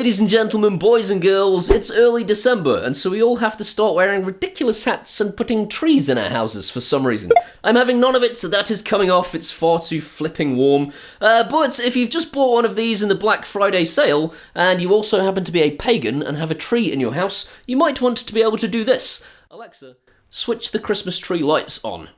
Ladies and gentlemen, boys and girls, it's early December, and so we all have to start wearing ridiculous hats and putting trees in our houses for some reason. I'm having none of it, so that is coming off. It's far too flipping warm. But if you've just bought one of these in the Black Friday sale, and you also happen to be a pagan and have a tree in your house, you might want to be able to do this. Alexa, switch the Christmas tree lights on.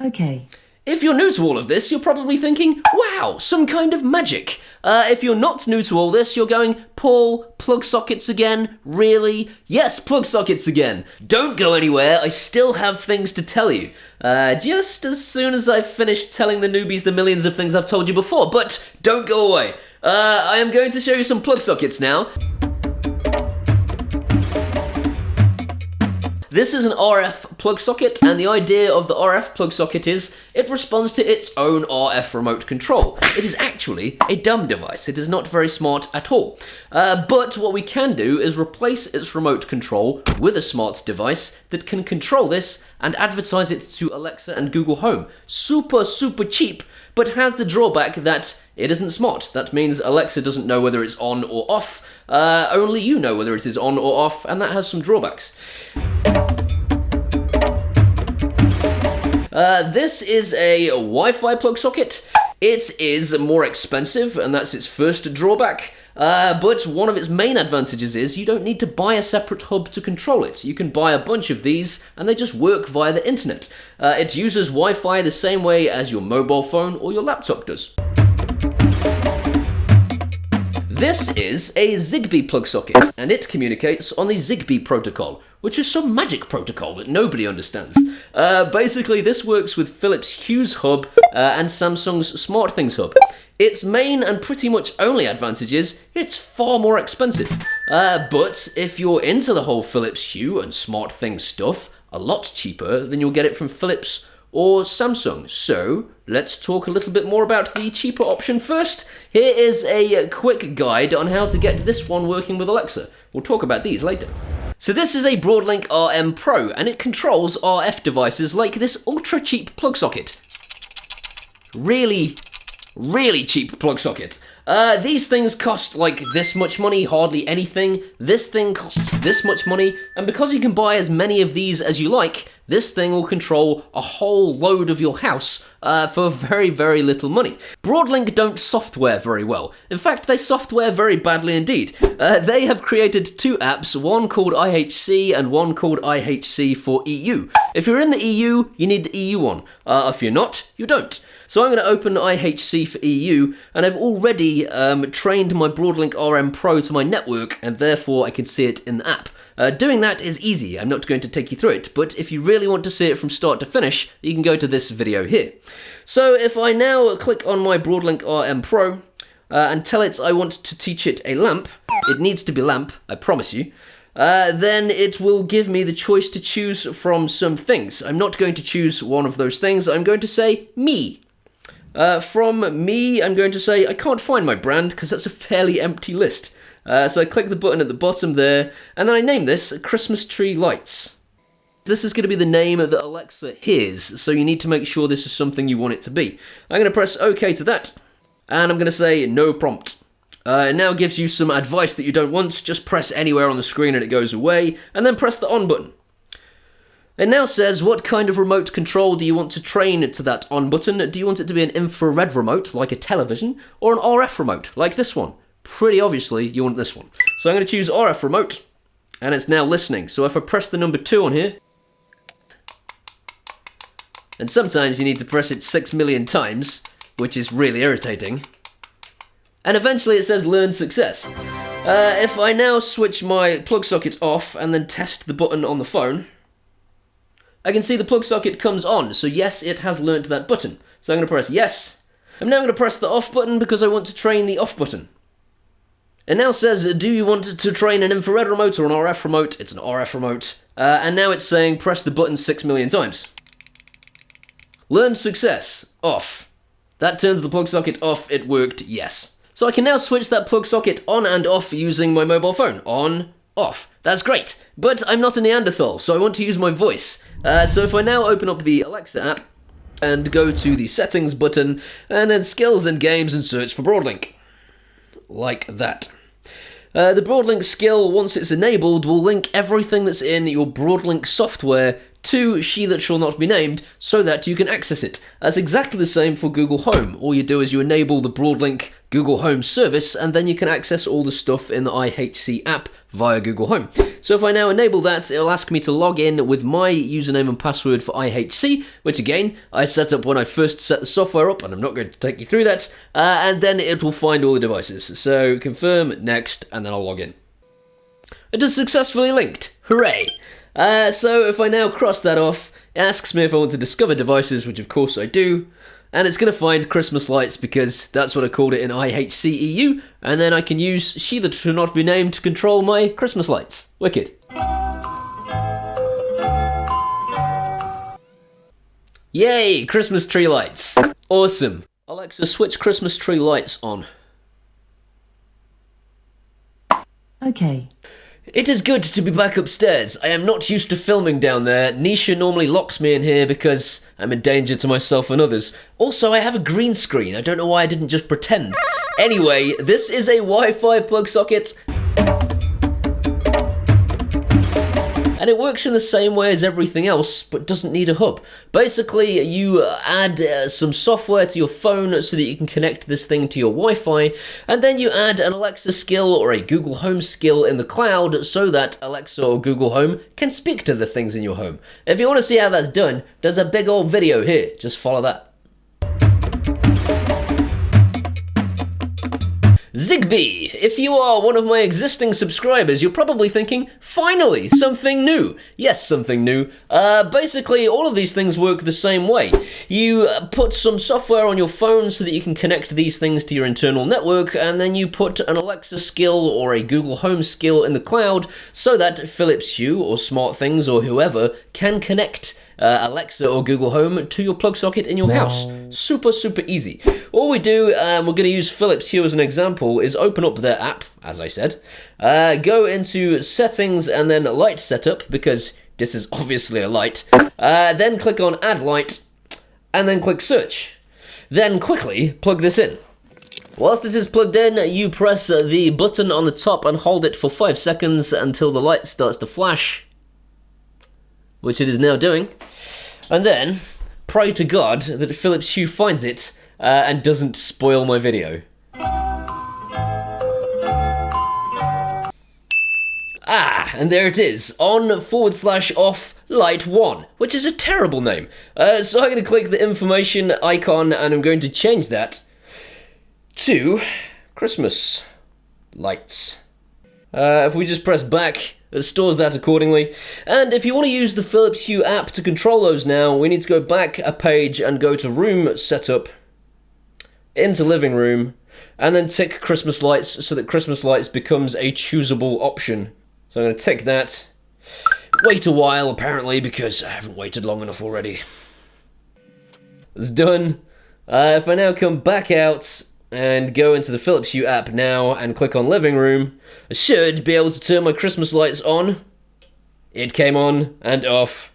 Okay. If you're new to all of this, you're probably thinking, wow, some kind of magic. If you're not new to all this, you're going, Paul, plug sockets again? Really? Yes, plug sockets again. Don't go anywhere, I still have things to tell you. Just as soon as I've finished telling the newbies the millions of things I've told you before, but don't go away. I am going to show you some plug sockets now. This is an RF plug socket, and the idea of the RF plug socket is it responds to its own RF remote control. It is actually a dumb device. It is not very smart at all. But what we can do is replace its remote control with a smart device that can control this and advertise it to Alexa and Google Home. Super, super cheap, but has the drawback that it isn't smart. That means Alexa doesn't know whether it's on or off. Only you know whether it is on or off, and that has some drawbacks. This is a Wi-Fi plug socket. It is more expensive, and that's its first drawback. But one of its main advantages is you don't need to buy a separate hub to control it. You can buy a bunch of these, and they just work via the internet. It uses Wi-Fi the same way as your mobile phone or your laptop does. This is a Zigbee plug socket, and it communicates on the Zigbee protocol, which is some magic protocol that nobody understands. Basically, this works with Philips Hue's hub and Samsung's SmartThings hub. Its main and pretty much only advantage is it's far more expensive. But if you're into the whole Philips Hue and SmartThings stuff, a lot cheaper than you'll get it from Philips or Samsung. So let's talk a little bit more about the cheaper option first. Here is a quick guide on how to get this one working with Alexa. We'll talk about these later. So this is a Broadlink RM Pro, and it controls RF devices like this ultra cheap plug socket. Really cheap plug socket. These things cost like this much money, hardly anything. This thing costs this much money, and because you can buy as many of these as you like, this thing will control a whole load of your house for very, very little money. Broadlink don't software very well. In fact, they software very badly indeed. They have created two apps, one called IHC and one called IHC for EU. If you're in the EU, you need the EU one. If you're not, you don't. So I'm going to open IHC for EU, and I've already trained my Broadlink RM Pro to my network, and therefore I can see it in the app. Doing that is easy. I'm not going to take you through it, but if you really want to see it from start to finish, you can go to this video here. So if I now click on my Broadlink RM Pro and tell it I want to teach it a lamp, it needs to be lamp, I promise you, then it will give me the choice to choose from some things. I'm not going to choose one of those things. I'm going to say me. From me, I'm going to say I can't find my brand because that's a fairly empty list. So I click the button at the bottom there, and then I name this Christmas Tree Lights. This is going to be the name that Alexa hears, so you need to make sure this is something you want it to be. I'm going to press OK to that, and I'm going to say no prompt. It now gives you some advice that you don't want. Just press anywhere on the screen and it goes away, and then press the on button. It now says, what kind of remote control do you want to train to that on button? Do you want it to be an infrared remote, like a television, or an RF remote, like this one? Pretty obviously, you want this one. So I'm going to choose RF remote, and it's now listening. So if I press the number 2 on here, and sometimes you need to press it 6 million times, which is really irritating, and eventually it says learn success. If I now switch my plug socket off and then test the button on the phone, I can see the plug socket comes on, so yes, it has learnt that button. So I'm going to press yes. I'm now going to press the off button because I want to train the off button. It now says, do you want to train an infrared remote or an RF remote? It's an RF remote. And now it's saying press the button 6 million times. Learn success. Off. That turns the plug socket off. It worked, yes. So I can now switch that plug socket on and off using my mobile phone. On, off. That's great. But I'm not a Neanderthal, so I want to use my voice. So if I now open up the Alexa app and go to the settings button and then skills and games and search for Broadlink. like that. The Broadlink skill, once it's enabled, will link everything that's in your Broadlink software to She That Shall Not Be Named so that you can access it. That's exactly the same for Google Home. All you do is you enable the Broadlink Google Home service and then you can access all the stuff in the IHC app via Google Home. So if I now enable that, it'll ask me to log in with my username and password for IHC, which again, I set up when I first set the software up, and I'm not going to take you through that, and then it will find all the devices. So confirm, next, and then I'll log in. It is successfully linked. Hooray! So if I now cross that off, it asks me if I want to discover devices, which of course I do, and it's going to find Christmas lights because that's what I called it in IHCEU, and then I can use She That Should Not Be Named to control my Christmas lights. Wicked. Yay, Christmas tree lights. Awesome. Alexa, switch Christmas tree lights on. Okay. It is good to be back upstairs. I am not used to filming down there. Nisha normally locks me in here because I'm a danger to myself and others. Also, I have a green screen. I don't know why I didn't just pretend. Anyway, this is a Wi-Fi plug socket. And it works in the same way as everything else, but doesn't need a hub. Basically, you add some software to your phone so that you can connect this thing to your Wi-Fi, and then you add an Alexa skill or a Google Home skill in the cloud so that Alexa or Google Home can speak to the things in your home. If you want to see how that's done, there's a big old video here. Just follow that. Zigbee! If you are one of my existing subscribers, you're probably thinking, finally, something new. Yes, something new. Basically, all of these things work the same way. You put some software on your phone so that you can connect these things to your internal network, and then you put an Alexa skill or a Google Home skill in the cloud so that Philips Hue or SmartThings or whoever can connect Alexa or Google Home to your plug socket in your house. Super, super easy. All we do, we're going to use Philips Hue as an example, is open up their app, as I said, go into settings and then light setup, because this is obviously a light, then click on add light, and then click search. Then quickly plug this in. Whilst this is plugged in, you press the button on the top and hold it for 5 seconds until the light starts to flash, which it is now doing, and then pray to God that Philips Hue finds it and doesn't spoil my video. And there it is, on/off light 1, which is a terrible name. So I'm going to click the information icon and I'm going to change that to Christmas lights. If we just press back, it stores that accordingly. And if you want to use the Philips Hue app to control those now, we need to go back a page and go to Room Setup, into Living Room, and then tick Christmas lights so that Christmas lights becomes a choosable option. So I'm going to tick that. Wait a while, apparently, because I haven't waited long enough already. It's done. If I now come back out and go into the Philips Hue app now and click on Living Room, I should be able to turn my Christmas lights on. It came on and off.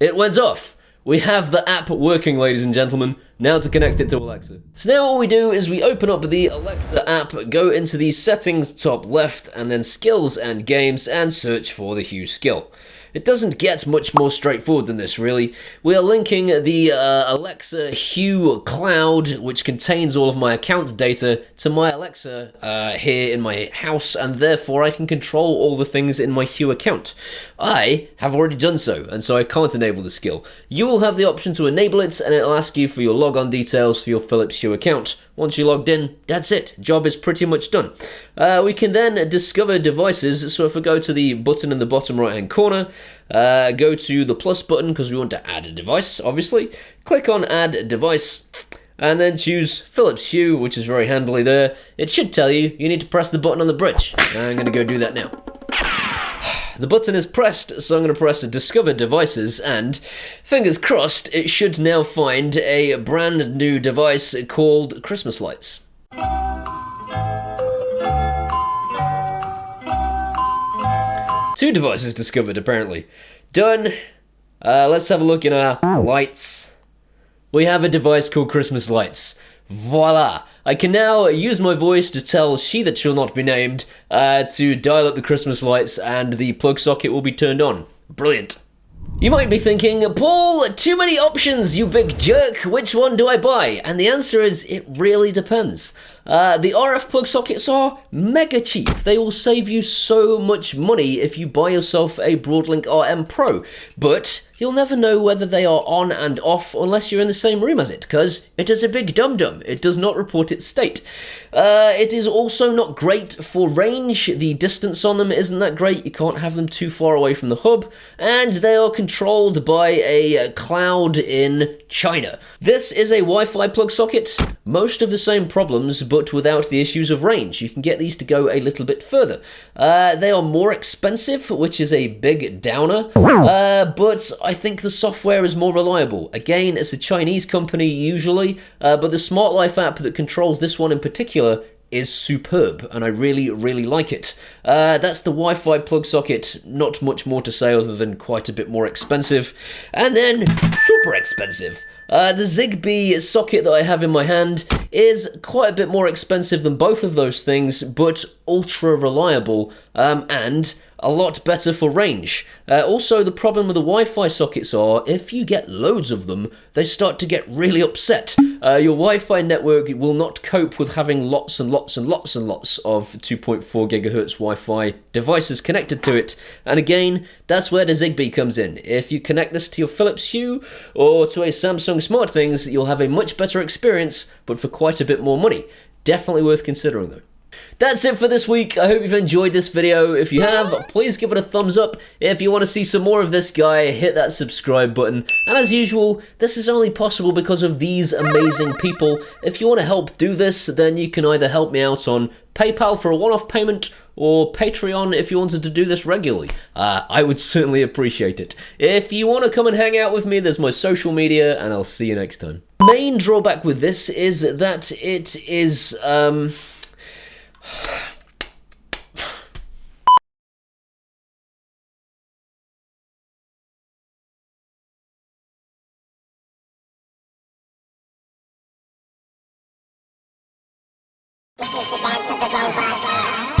It went off. We have the app working, ladies and gentlemen. Now to connect it to Alexa. So now all we do is we open up the Alexa app, go into the settings top left, and then skills and games, and search for the Hue skill. It doesn't get much more straightforward than this, really. We are linking the Alexa Hue cloud, which contains all of my account data, to my Alexa here in my house, and therefore I can control all the things in my Hue account. I have already done so, and so I can't enable the skill. You will have the option to enable it, and it'll ask you for your logon details for your Philips Hue account. Once you're logged in, that's it. Job is pretty much done. We can then discover devices. So if we go to the button in the bottom right hand corner, go to the plus button because we want to add a device, obviously. Click on add device and then choose Philips Hue, which is very handily there. It should tell you need to press the button on the bridge. I'm going to go do that now. The button is pressed, so I'm going to press Discover Devices, and fingers crossed, it should now find a brand new device called Christmas lights. 2 devices discovered, apparently. Done. Let's have a look in our lights. We have a device called Christmas lights. Voila! I can now use my voice to tell she that shall not be named to dial up the Christmas lights and the plug socket will be turned on. Brilliant. You might be thinking, Paul, too many options, you big jerk. Which one do I buy? And the answer is, it really depends. The RF plug sockets are mega cheap. They will save you so much money if you buy yourself a Broadlink RM Pro. But you'll never know whether they are on and off unless you're in the same room as it, because it is a big dum-dum. It does not report its state. It is also not great for range. The distance on them isn't that great. You can't have them too far away from the hub, and they are controlled by a cloud in China. This is a Wi-Fi plug socket. Most of the same problems, but without the issues of range. You can get these to go a little bit further. They are more expensive, which is a big downer, but I think the software is more reliable. Again, it's a Chinese company usually, but the Smart Life app that controls this one in particular is superb, and I really, really like it. That's the Wi-Fi plug socket. Not much more to say other than quite a bit more expensive. And then, super expensive. The Zigbee socket that I have in my hand is quite a bit more expensive than both of those things, but ultra reliable, and a lot better for range. Also, the problem with the Wi-Fi sockets are, if you get loads of them, they start to get really upset. Your Wi-Fi network will not cope with having lots and lots and lots and lots of 2.4 gigahertz Wi-Fi devices connected to it. And again, that's where the Zigbee comes in. If you connect this to your Philips Hue or to a Samsung SmartThings, you'll have a much better experience, but for quite a bit more money. Definitely worth considering though. That's it for this week. I hope you've enjoyed this video. If you have, please give it a thumbs up. If you want to see some more of this guy, hit that subscribe button. And as usual, this is only possible because of these amazing people. If you want to help do this, then you can either help me out on PayPal for a one-off payment or Patreon if you wanted to do this regularly. I would certainly appreciate it. If you want to come and hang out with me, there's my social media, and I'll see you next time. Main drawback with this is that it is, This is the dance of the robot.